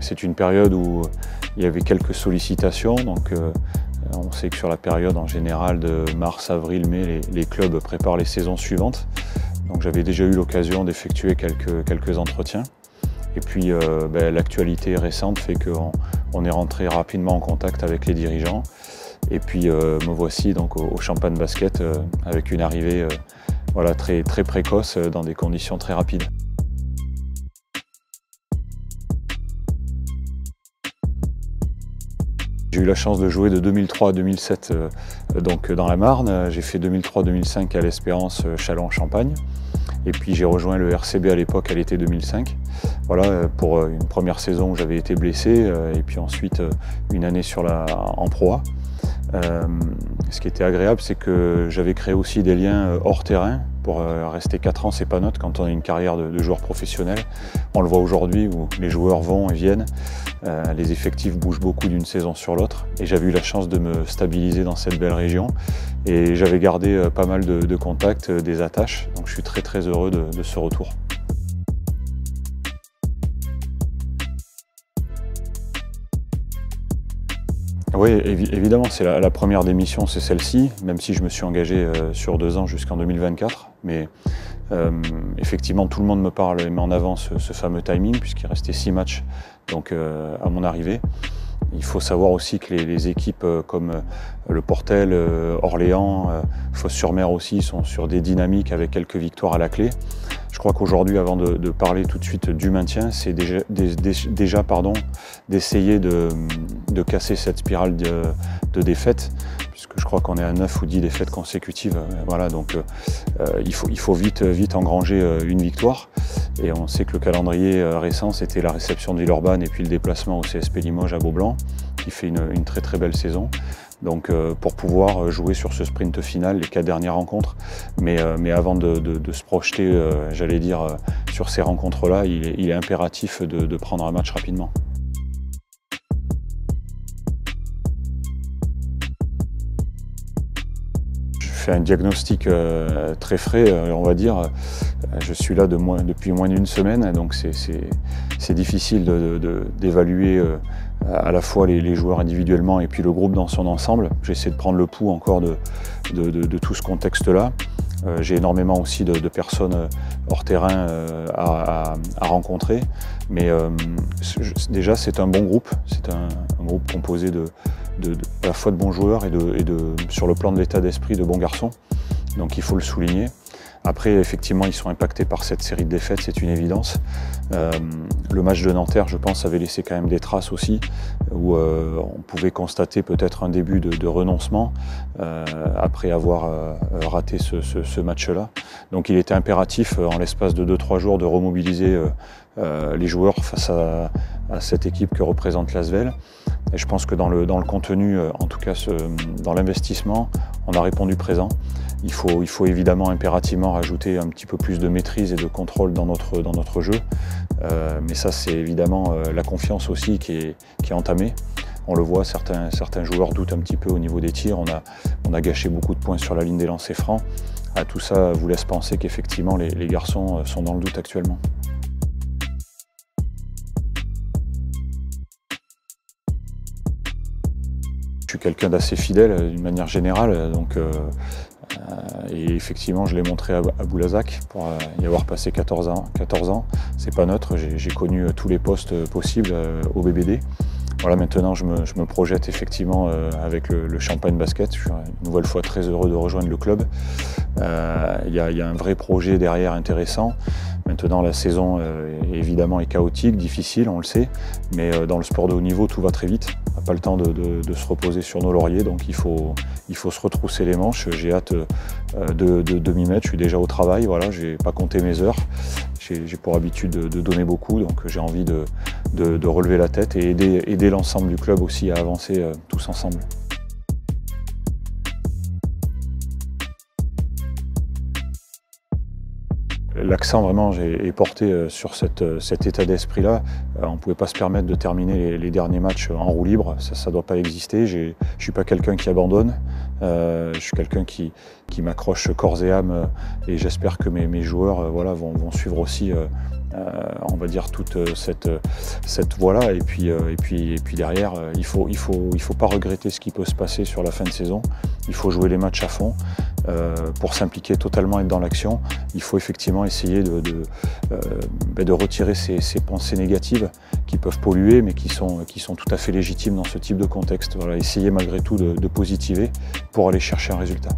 C'est une période où il y avait quelques sollicitations, donc on sait que sur la période en général de mars, avril, mai, les clubs préparent les saisons suivantes. Donc j'avais déjà eu l'occasion d'effectuer quelques entretiens. Et puis l'actualité récente fait qu'on est rentré rapidement en contact avec les dirigeants. Et puis me voici donc au Champagne Basket avec une arrivée voilà, très précoce dans des conditions très rapides. J'ai eu la chance de jouer de 2003 à 2007 donc dans la Marne. J'ai fait 2003-2005 à l'Espérance Châlons-Champagne. Et puis j'ai rejoint le RCB à l'époque à l'été 2005. Voilà, pour une première saison où j'avais été blessé et puis ensuite une année en Pro A. Ce qui était agréable, c'est que j'avais créé aussi des liens hors terrain. Pour rester 4 ans, c'est pas neutre quand on a une carrière de joueur professionnel. On le voit aujourd'hui où les joueurs vont et viennent. Les effectifs bougent beaucoup d'une saison sur l'autre. Et j'avais eu la chance de me stabiliser dans cette belle région. Et j'avais gardé pas mal de contacts, des attaches. Donc je suis très heureux de ce retour. Oui, évidemment, c'est la première démission, c'est celle-ci, même si je me suis engagé sur 2 ans jusqu'en 2024. Mais effectivement, tout le monde me parle et met en avant ce fameux timing, puisqu'il restait 6 matchs donc, à mon arrivée. Il faut savoir aussi que les équipes comme le Portel, Orléans, Fos-sur-Mer aussi sont sur des dynamiques avec quelques victoires à la clé. Je crois qu'aujourd'hui, avant de parler tout de suite du maintien, c'est déjà d'essayer de casser cette spirale de défaites, puisque je crois qu'on est à 9 ou 10 défaites consécutives. Voilà, donc il faut vite engranger une victoire. Et on sait que le calendrier récent, c'était la réception de Villeurbanne et puis le déplacement au CSP Limoges à Beaublanc, qui fait une très belle saison. Donc pour pouvoir jouer sur ce sprint final, les 4 dernières rencontres. Mais avant de se projeter, j'allais dire, sur ces rencontres-là, il est impératif de prendre un match rapidement. Je fais un diagnostic très frais, on va dire. Je suis là depuis moins d'une semaine, donc c'est difficile d'évaluer à la fois les joueurs individuellement et puis le groupe dans son ensemble. J'essaie de prendre le pouls encore de tout ce contexte-là. J'ai énormément aussi de personnes hors terrain à rencontrer, mais déjà c'est un bon groupe, c'est un groupe composé à la fois de bons joueurs et sur le plan de l'état d'esprit de bons garçons, donc il faut le souligner. Après, effectivement, ils sont impactés par cette série de défaites, c'est une évidence. Le match de Nanterre, je pense, avait laissé quand même des traces aussi, où on pouvait constater peut-être un début de renoncement après avoir raté ce match-là. Donc il était impératif, en l'espace de 2-3 jours, de remobiliser les joueurs face à cette équipe que représente l'Asvel. Et je pense que dans le contenu, en tout cas dans l'investissement, on a répondu présent. Il faut évidemment impérativement rajouter un petit peu plus de maîtrise et de contrôle dans notre jeu. Mais ça, c'est évidemment la confiance aussi qui est entamée. On le voit, certains joueurs doutent un petit peu au niveau des tirs. On a gâché beaucoup de points sur la ligne des lancers francs. Tout ça vous laisse penser qu'effectivement les garçons sont dans le doute actuellement. Je suis quelqu'un d'assez fidèle d'une manière générale, donc, et effectivement je l'ai montré à Boulazac pour y avoir passé 14 ans. C'est pas neutre, j'ai connu tous les postes possibles au BBD. Voilà, maintenant je me projette effectivement avec le Champagne Basket. Je suis une nouvelle fois très heureux de rejoindre le club. Il y a un vrai projet derrière intéressant. Maintenant la saison évidemment est chaotique, difficile, on le sait, mais dans le sport de haut niveau tout va très vite. On n'a pas le temps de se reposer sur nos lauriers, donc il faut se retrousser les manches. J'ai hâte de m'y mettre, je suis déjà au travail, voilà, je n'ai pas compté mes heures. J'ai pour habitude de donner beaucoup, donc j'ai envie de relever la tête et aider l'ensemble du club aussi à avancer tous ensemble. L'accent vraiment est porté sur cet état d'esprit-là. On ne pouvait pas se permettre de terminer les derniers matchs en roue libre, ça ne doit pas exister. Je ne suis pas quelqu'un qui abandonne. Je suis quelqu'un qui m'accroche corps et âme et j'espère que mes joueurs voilà, vont suivre aussi on va dire toute cette voie-là. Et puis derrière, il faut pas regretter ce qui peut se passer sur la fin de saison. Il faut jouer les matchs à fond pour s'impliquer totalement, être dans l'action. Il faut effectivement essayer de retirer ces pensées négatives qui peuvent polluer, mais qui sont tout à fait légitimes dans ce type de contexte. Voilà, essayer malgré tout de positiver pour aller chercher un résultat.